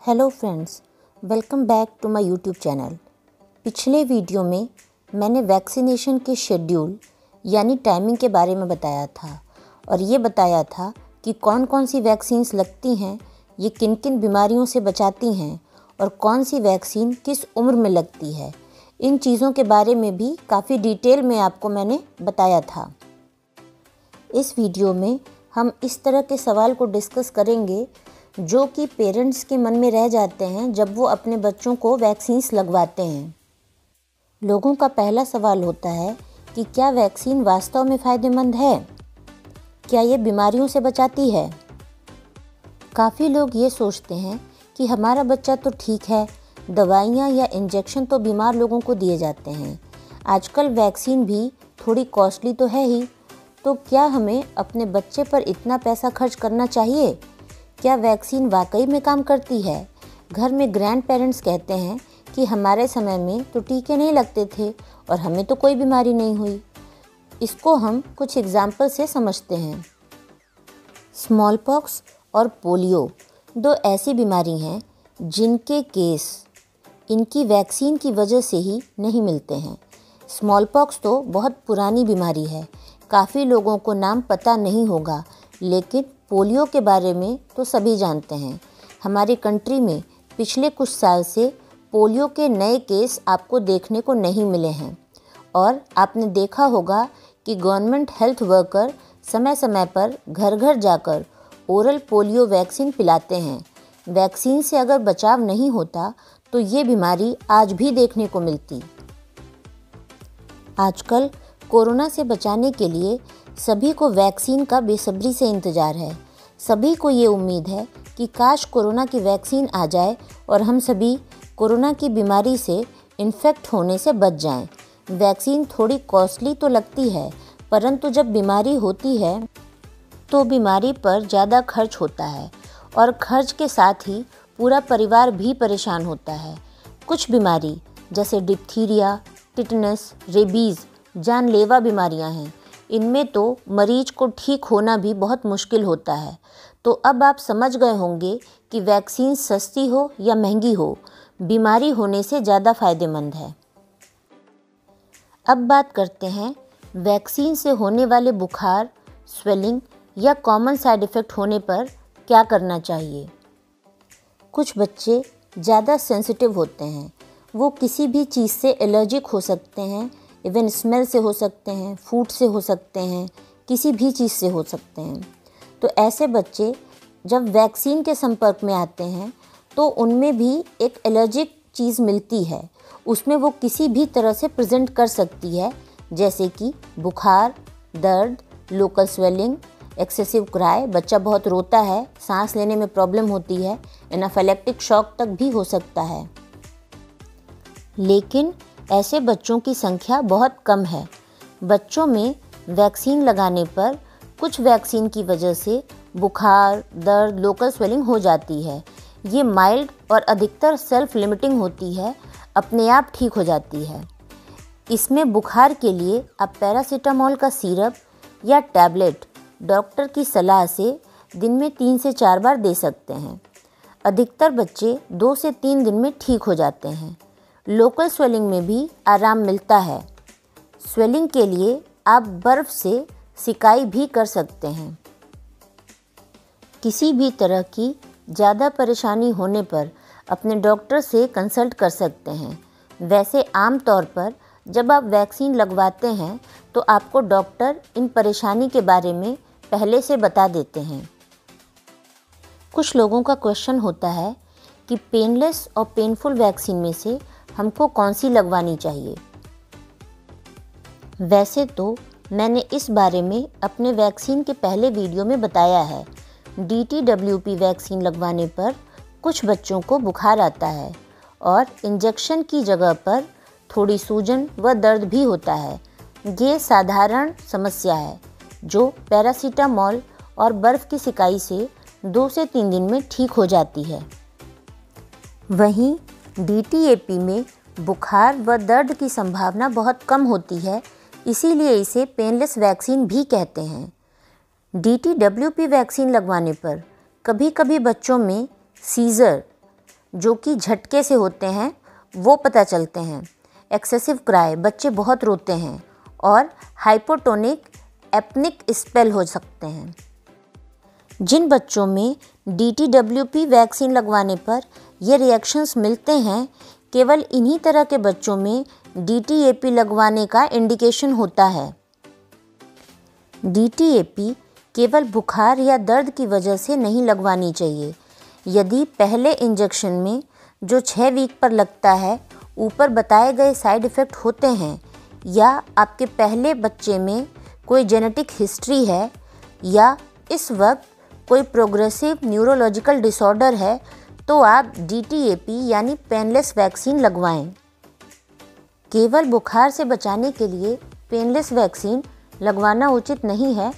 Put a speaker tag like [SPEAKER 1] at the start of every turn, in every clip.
[SPEAKER 1] Hello friends, welcome back to my YouTube channel. पिछले video में मैंने वैक्सीनेशन के शेड्यूल यानी टाइमिंग के बारे में बताया था और ये बताया था कि कौन कौन सी वैक्सीन्स लगती हैं, ये किन किन बीमारियों से बचाती हैं और कौन सी वैक्सीन किस उम्र में लगती है। इन चीज़ों के बारे में भी काफ़ी डिटेल में आपको मैंने बताया था। इस वीडियो में हम इस तरह के सवाल को डिस्कस करेंगे जो कि पेरेंट्स के मन में रह जाते हैं जब वो अपने बच्चों को वैक्सीन्स लगवाते हैं। लोगों का पहला सवाल होता है कि क्या वैक्सीन वास्तव में फ़ायदेमंद है? क्या ये बीमारियों से बचाती है? काफ़ी लोग ये सोचते हैं कि हमारा बच्चा तो ठीक है, दवाइयाँ या इंजेक्शन तो बीमार लोगों को दिए जाते हैं। आजकल वैक्सीन भी थोड़ी कॉस्टली तो है ही, तो क्या हमें अपने बच्चे पर इतना पैसा खर्च करना चाहिए? क्या वैक्सीन वाकई में काम करती है? घर में ग्रैंड पेरेंट्स कहते हैं कि हमारे समय में तो टीके नहीं लगते थे और हमें तो कोई बीमारी नहीं हुई। इसको हम कुछ एग्जाम्पल से समझते हैं। स्मॉल पॉक्स और पोलियो दो ऐसी बीमारी हैं जिनके केस इनकी वैक्सीन की वजह से ही नहीं मिलते हैं। स्मॉल पॉक्स तो बहुत पुरानी बीमारी है, काफ़ी लोगों को नाम पता नहीं होगा, लेकिन पोलियो के बारे में तो सभी जानते हैं। हमारी कंट्री में पिछले कुछ साल से पोलियो के नए केस आपको देखने को नहीं मिले हैं और आपने देखा होगा कि गवर्नमेंट हेल्थ वर्कर समय समय पर घर घर जाकर ओरल पोलियो वैक्सीन पिलाते हैं। वैक्सीन से अगर बचाव नहीं होता तो ये बीमारी आज भी देखने को मिलती। आजकल कोरोना से बचाने के लिए सभी को वैक्सीन का बेसब्री से इंतज़ार है। सभी को ये उम्मीद है कि काश कोरोना की वैक्सीन आ जाए और हम सभी कोरोना की बीमारी से इन्फेक्ट होने से बच जाएं। वैक्सीन थोड़ी कॉस्टली तो लगती है, परंतु जब बीमारी होती है तो बीमारी पर ज़्यादा खर्च होता है और खर्च के साथ ही पूरा परिवार भी परेशान होता है। कुछ बीमारी जैसे डिप्थीरिया, टिटनस, रेबीज़ जानलेवा बीमारियां हैं। इनमें तो मरीज को ठीक होना भी बहुत मुश्किल होता है। तो अब आप समझ गए होंगे कि वैक्सीन सस्ती हो या महंगी हो, बीमारी होने से ज़्यादा फ़ायदेमंद है। अब बात करते हैं वैक्सीन से होने वाले बुखार, स्वेलिंग या कॉमन साइड इफ़ेक्ट होने पर क्या करना चाहिए। कुछ बच्चे ज़्यादा सेंसिटिव होते हैं, वो किसी भी चीज़ से एलर्जिक हो सकते हैं, इवन स्मेल से हो सकते हैं, फूड से हो सकते हैं, किसी भी चीज़ से हो सकते हैं। तो ऐसे बच्चे जब वैक्सीन के संपर्क में आते हैं तो उनमें भी एक एलर्जिक चीज़ मिलती है, उसमें वो किसी भी तरह से प्रेजेंट कर सकती है, जैसे कि बुखार, दर्द, लोकल स्वेलिंग, एक्सेसिव क्राई, बच्चा बहुत रोता है, सांस लेने में प्रॉब्लम होती है, एनाफिलैक्टिक शॉक तक भी हो सकता है। लेकिन ऐसे बच्चों की संख्या बहुत कम है। बच्चों में वैक्सीन लगाने पर कुछ वैक्सीन की वजह से बुखार, दर्द, लोकल स्वेलिंग हो जाती है। ये माइल्ड और अधिकतर सेल्फ लिमिटिंग होती है, अपने आप ठीक हो जाती है। इसमें बुखार के लिए आप पैरासीटामोल का सिरप या टैबलेट डॉक्टर की सलाह से दिन में 3 से 4 बार दे सकते हैं। अधिकतर बच्चे 2 से 3 दिन में ठीक हो जाते हैं। लोकल स्वेलिंग में भी आराम मिलता है। स्वेलिंग के लिए आप बर्फ़ से सिकाई भी कर सकते हैं। किसी भी तरह की ज़्यादा परेशानी होने पर अपने डॉक्टर से कंसल्ट कर सकते हैं। वैसे आम तौर पर जब आप वैक्सीन लगवाते हैं तो आपको डॉक्टर इन परेशानी के बारे में पहले से बता देते हैं। कुछ लोगों का क्वेश्चन होता है कि पेनलेस और पेनफुल वैक्सीन में से हमको कौन सी लगवानी चाहिए। वैसे तो मैंने इस बारे में अपने वैक्सीन के पहले वीडियो में बताया है। DTWP वैक्सीन लगवाने पर कुछ बच्चों को बुखार आता है और इंजेक्शन की जगह पर थोड़ी सूजन व दर्द भी होता है। ये साधारण समस्या है जो पैरासीटामोल और बर्फ़ की सिकाई से 2 से 3 दिन में ठीक हो जाती है। वहीं DTAP में बुखार व दर्द की संभावना बहुत कम होती है, इसीलिए इसे पेनलेस वैक्सीन भी कहते हैं। DTWP वैक्सीन लगवाने पर कभी कभी बच्चों में सीज़र जो कि झटके से होते हैं वो पता चलते हैं। एक्सेसिव क्राई, बच्चे बहुत रोते हैं, और हाइपोटोनिक एपनिक स्पेल हो सकते हैं। जिन बच्चों में DTWP वैक्सीन लगवाने पर ये रिएक्शंस मिलते हैं, केवल इन्हीं तरह के बच्चों में DTAP लगवाने का इंडिकेशन होता है। DTAP केवल बुखार या दर्द की वजह से नहीं लगवानी चाहिए। यदि पहले इंजेक्शन में जो 6 वीक पर लगता है ऊपर बताए गए साइड इफ़ेक्ट होते हैं, या आपके पहले बच्चे में कोई जेनेटिक हिस्ट्री है, या इस वक्त कोई प्रोग्रेसिव न्यूरोलॉजिकल डिसऑर्डर है, तो आप DTAP यानी पेनलेस वैक्सीन लगवाएं। केवल बुखार से बचाने के लिए पेनलेस वैक्सीन लगवाना उचित नहीं है,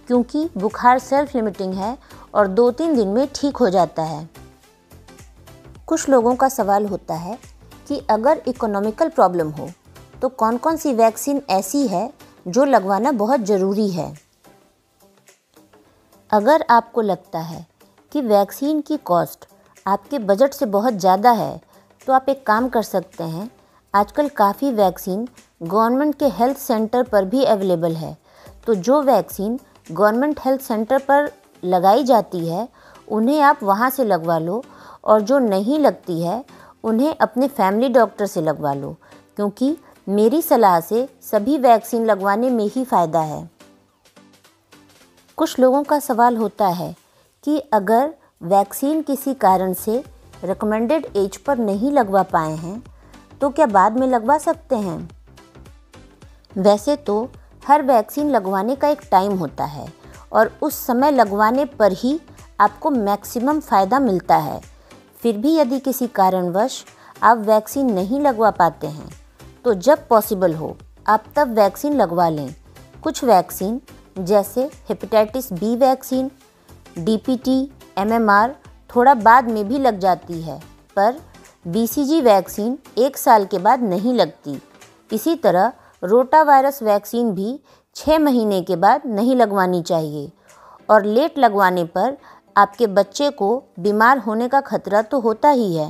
[SPEAKER 1] क्योंकि बुखार सेल्फ लिमिटिंग है और 2-3 दिन में ठीक हो जाता है। कुछ लोगों का सवाल होता है कि अगर इकोनॉमिकल प्रॉब्लम हो तो कौन कौन सी वैक्सीन ऐसी है जो लगवाना बहुत ज़रूरी है। अगर आपको लगता है कि वैक्सीन की कॉस्ट आपके बजट से बहुत ज़्यादा है, तो आप एक काम कर सकते हैं। आजकल काफ़ी वैक्सीन गवर्नमेंट के हेल्थ सेंटर पर भी अवेलेबल है, तो जो वैक्सीन गवर्नमेंट हेल्थ सेंटर पर लगाई जाती है उन्हें आप वहाँ से लगवा लो, और जो नहीं लगती है उन्हें अपने फैमिली डॉक्टर से लगवा लो, क्योंकि मेरी सलाह से सभी वैक्सीन लगवाने में ही फ़ायदा है। कुछ लोगों का सवाल होता है कि अगर वैक्सीन किसी कारण से रिकमेंडेड एज पर नहीं लगवा पाए हैं तो क्या बाद में लगवा सकते हैं। वैसे तो हर वैक्सीन लगवाने का एक टाइम होता है, और उस समय लगवाने पर ही आपको मैक्सिमम फ़ायदा मिलता है। फिर भी यदि किसी कारणवश आप वैक्सीन नहीं लगवा पाते हैं तो जब पॉसिबल हो आप तब वैक्सीन लगवा लें। कुछ वैक्सीन जैसे hepatitis B vaccine, DPT, MMR थोड़ा बाद में भी लग जाती है, पर BCG वैक्सीन 1 साल के बाद नहीं लगती। इसी तरह रोटा वायरस वैक्सीन भी 6 महीने के बाद नहीं लगवानी चाहिए, और लेट लगवाने पर आपके बच्चे को बीमार होने का खतरा तो होता ही है,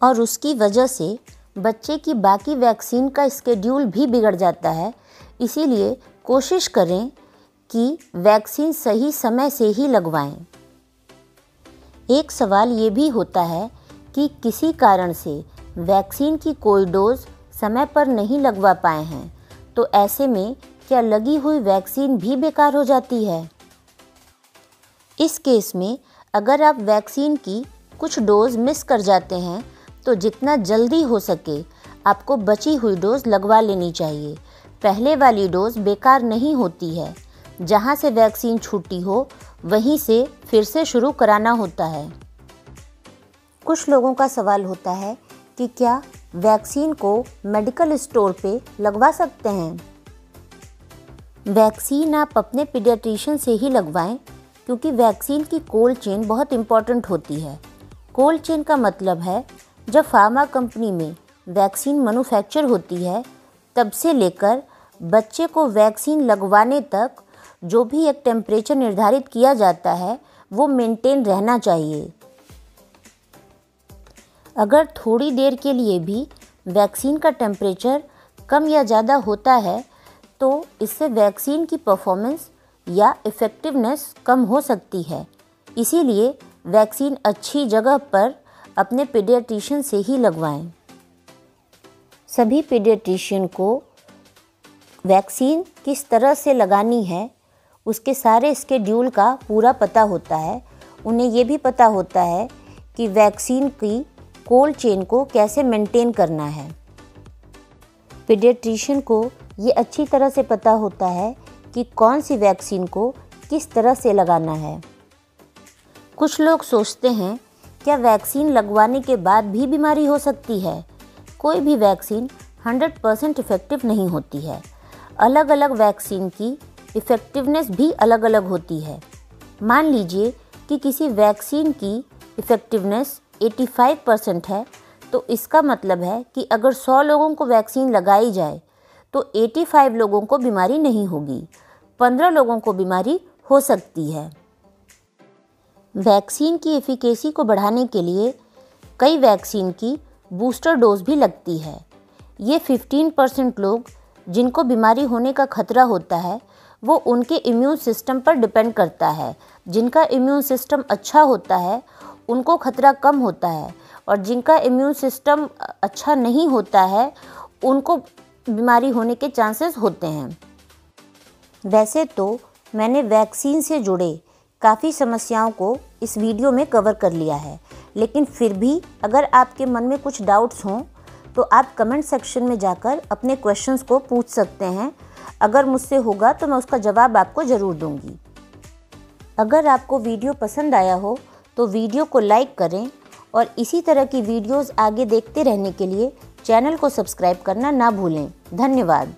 [SPEAKER 1] और उसकी वजह से बच्चे की बाकी वैक्सीन का स्केड्यूल भी बिगड़ जाता है। इसीलिए कोशिश करें कि वैक्सीन सही समय से ही लगवाएं। एक सवाल ये भी होता है कि किसी कारण से वैक्सीन की कोई डोज समय पर नहीं लगवा पाए हैं, तो ऐसे में क्या लगी हुई वैक्सीन भी बेकार हो जाती है। इस केस में अगर आप वैक्सीन की कुछ डोज मिस कर जाते हैं तो जितना जल्दी हो सके आपको बची हुई डोज लगवा लेनी चाहिए। पहले वाली डोज बेकार नहीं होती है, जहां से वैक्सीन छूटी हो वहीं से फिर से शुरू कराना होता है। कुछ लोगों का सवाल होता है कि क्या वैक्सीन को मेडिकल स्टोर पे लगवा सकते हैं। वैक्सीन आप अपने पीडियाट्रिशियन से ही लगवाएं, क्योंकि वैक्सीन की कोल्ड चेन बहुत इम्पॉर्टेंट होती है। कोल्ड चेन का मतलब है जब फार्मा कंपनी में वैक्सीन मैन्युफैक्चर होती है तब से लेकर बच्चे को वैक्सीन लगवाने तक जो भी एक टेम्परेचर निर्धारित किया जाता है वो मेंटेन रहना चाहिए। अगर थोड़ी देर के लिए भी वैक्सीन का टेम्परेचर कम या ज़्यादा होता है तो इससे वैक्सीन की परफॉर्मेंस या इफ़ेक्टिवनेस कम हो सकती है। इसीलिए वैक्सीन अच्छी जगह पर अपने पीडियाट्रिशियन से ही लगवाएं। सभी पीडियाट्रिशियन को वैक्सीन किस तरह से लगानी है उसके सारे स्केड्यूल का पूरा पता होता है। उन्हें ये भी पता होता है कि वैक्सीन की कोल्ड चेन को कैसे मेंटेन करना है। पीडियाट्रिशियन को ये अच्छी तरह से पता होता है कि कौन सी वैक्सीन को किस तरह से लगाना है। कुछ लोग सोचते हैं क्या वैक्सीन लगवाने के बाद भी बीमारी हो सकती है। कोई भी वैक्सीन 100% इफ़ेक्टिव नहीं होती है। अलग अलग वैक्सीन की इफ़ेक्टिवनेस भी अलग अलग होती है। मान लीजिए कि किसी वैक्सीन की इफ़ेक्टिवनेस 85% है, तो इसका मतलब है कि अगर 100 लोगों को वैक्सीन लगाई जाए तो 85 लोगों को बीमारी नहीं होगी, 15 लोगों को बीमारी हो सकती है। वैक्सीन की एफिकेसी को बढ़ाने के लिए कई वैक्सीन की बूस्टर डोज भी लगती है। ये 15% लोग जिनको बीमारी होने का खतरा होता है वो उनके इम्यून सिस्टम पर डिपेंड करता है। जिनका इम्यून सिस्टम अच्छा होता है उनको खतरा कम होता है और जिनका इम्यून सिस्टम अच्छा नहीं होता है उनको बीमारी होने के चांसेस होते हैं। वैसे तो मैंने वैक्सीन से जुड़े काफ़ी समस्याओं को इस वीडियो में कवर कर लिया है, लेकिन फिर भी अगर आपके मन में कुछ डाउट्स हों तो आप कमेंट सेक्शन में जाकर अपने क्वेश्चंस को पूछ सकते हैं। अगर मुझसे होगा तो मैं उसका जवाब आपको ज़रूर दूंगी। अगर आपको वीडियो पसंद आया हो तो वीडियो को लाइक करें और इसी तरह की वीडियोस आगे देखते रहने के लिए चैनल को सब्सक्राइब करना ना भूलें। धन्यवाद।